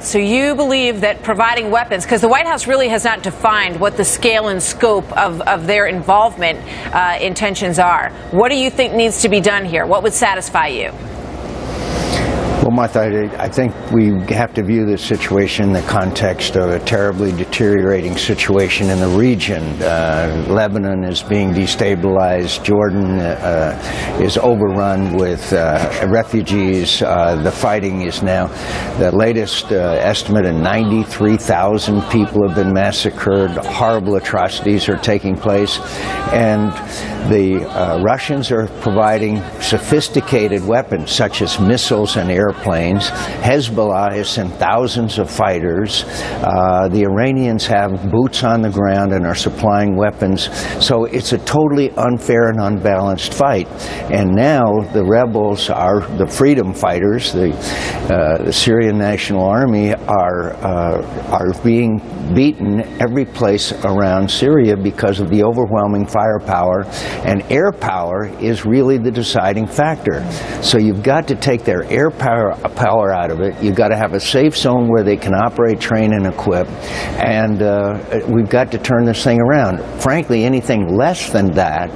So you believe that providing weapons, because the White House really has not defined what the scale and scope of their involvement intentions are. What do you think needs to be done here? What would satisfy you? Well, Martha, I think we have to view this situation in the context of a terribly deteriorating situation in the region. Lebanon is being destabilized. Jordan is overrun with refugees. The fighting is now, the latest estimate of 93,000 people have been massacred. Horrible atrocities are taking place. And the Russians are providing sophisticated weapons such as missiles and airplanes. Hezbollah has sent thousands of fighters. The Iranians have boots on the ground and are supplying weapons. So it's a totally unfair and unbalanced fight. And now the rebels are the freedom fighters. The Syrian National Army are being beaten every place around Syria because of the overwhelming firepower. And air power is really the deciding factor. So you've got to take their air power out of it. You've got to have a safe zone where they can operate, train, and equip. And we've got to turn this thing around. Frankly, anything less than that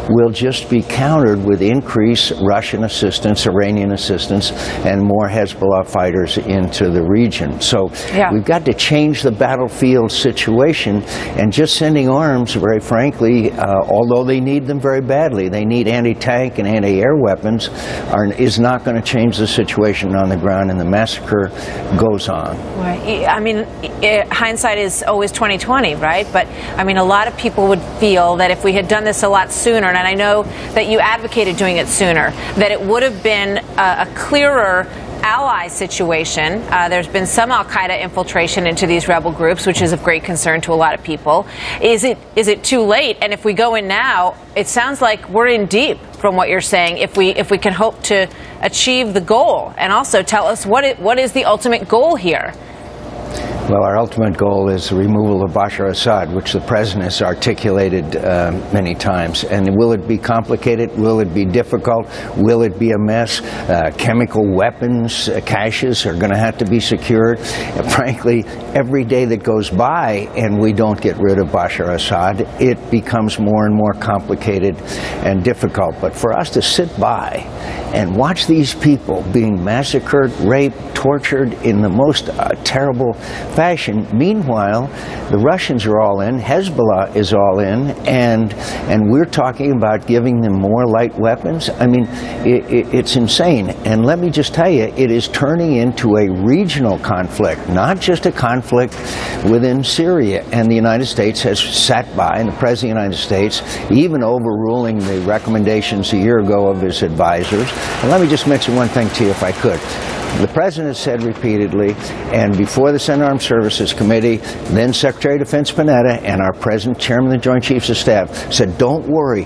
will just be countered with increased Russian assistance, Iranian assistance, and more Hezbollah fighters into the region. So we've got to change the battlefield situation, and just sending arms, very frankly, although they need them very badly, they need anti-tank and anti-air weapons, is not going to change the situation on the ground, and the massacre goes on. Right. I mean, hindsight is always 20/20, right? But I mean, a lot of people would feel that if we had done this a lot sooner, and I know that you advocated doing it sooner, that it would have been a clearer ally situation. There's been some al-Qaeda infiltration into these rebel groups, which is of great concern to a lot of people. Is it too late? And if we go in now, it sounds like we're in deep from what you're saying, if we can hope to achieve the goal. And also tell us what is the ultimate goal here? Well, our ultimate goal is the removal of Bashar Assad, which the president has articulated many times. And will it be complicated? Will it be difficult? Will it be a mess? Chemical weapons caches are going to have to be secured. And frankly, every day that goes by and we don't get rid of Bashar Assad, it becomes more and more complicated and difficult. But for us to sit by and watch these people being massacred, raped, tortured in the most terrible fashion. Meanwhile, the Russians are all in, Hezbollah is all in, and we're talking about giving them more light weapons. I mean, it's insane. And let me just tell you, it is turning into a regional conflict, not just a conflict within Syria. And the United States has sat by, and the President of the United States, even overruling the recommendations a year ago of his advisors. And let me just mention one thing to you, if I could. The President has said repeatedly, and before the Senate Armed Services Committee, then Secretary of Defense Panetta and our President, Chairman of the Joint Chiefs of Staff, said, don't worry,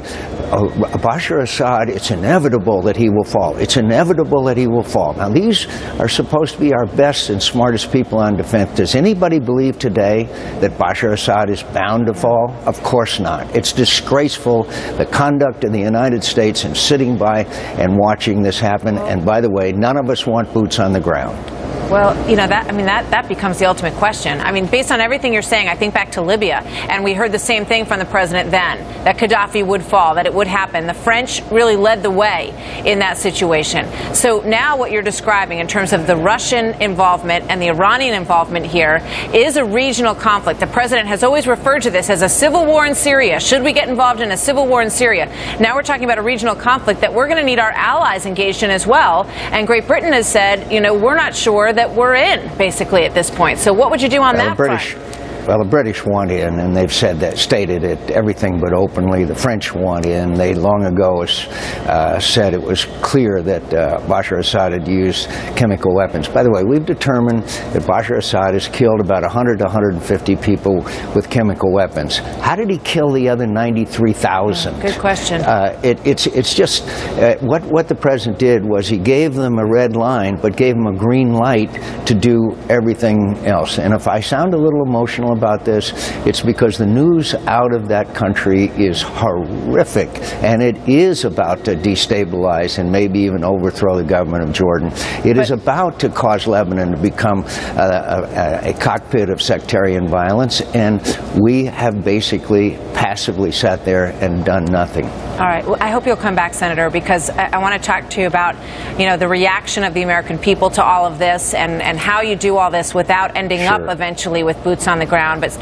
Bashar Assad, it's inevitable that he will fall. It's inevitable that he will fall. Now, these are supposed to be our best and smartest people on defense. Does anybody believe today that Bashar Assad is bound to fall? Of course not. It's disgraceful, the conduct of the United States in sitting by and watching this happen. And by the way, none of us want boots on the ground. Well, you know, that becomes the ultimate question. I mean, based on everything you're saying, I think back to Libya, and we heard the same thing from the president then, that Gaddafi would fall, that it would happen. The French really led the way in that situation. So now what you're describing in terms of the Russian involvement and the Iranian involvement here is a regional conflict. The president has always referred to this as a civil war in Syria. Should we get involved in a civil war in Syria? Now we're talking about a regional conflict that we're going to need our allies engaged in as well. And Great Britain has said, you know, we're not sure that we're in, basically, at this point. So what would you do on that front? Well, the British want in, and they've stated it everything but openly. The French want in. They long ago said it was clear that Bashar Assad had used chemical weapons. By the way, we've determined that Bashar Assad has killed about 100 to 150 people with chemical weapons. How did he kill the other 93,000? Good question. It's just what the president did was he gave them a red line, but gave them a green light to do everything else. And if I sound a little emotional about this, it's because the news out of that country is horrific, and it is about to destabilize and maybe even overthrow the government of Jordan. It is about to cause Lebanon to become a cockpit of sectarian violence, and we have basically passively sat there and done nothing. All right. Well, I hope you'll come back, Senator, because I want to talk to you about, the reaction of the American people to all of this, and how you do all this without ending up eventually with boots on the ground, but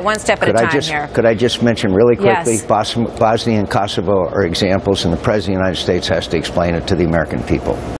one step at a time here. Could I just mention really quickly, Yes. Bosnia and Kosovo are examples, and the President of the United States has to explain it to the American people.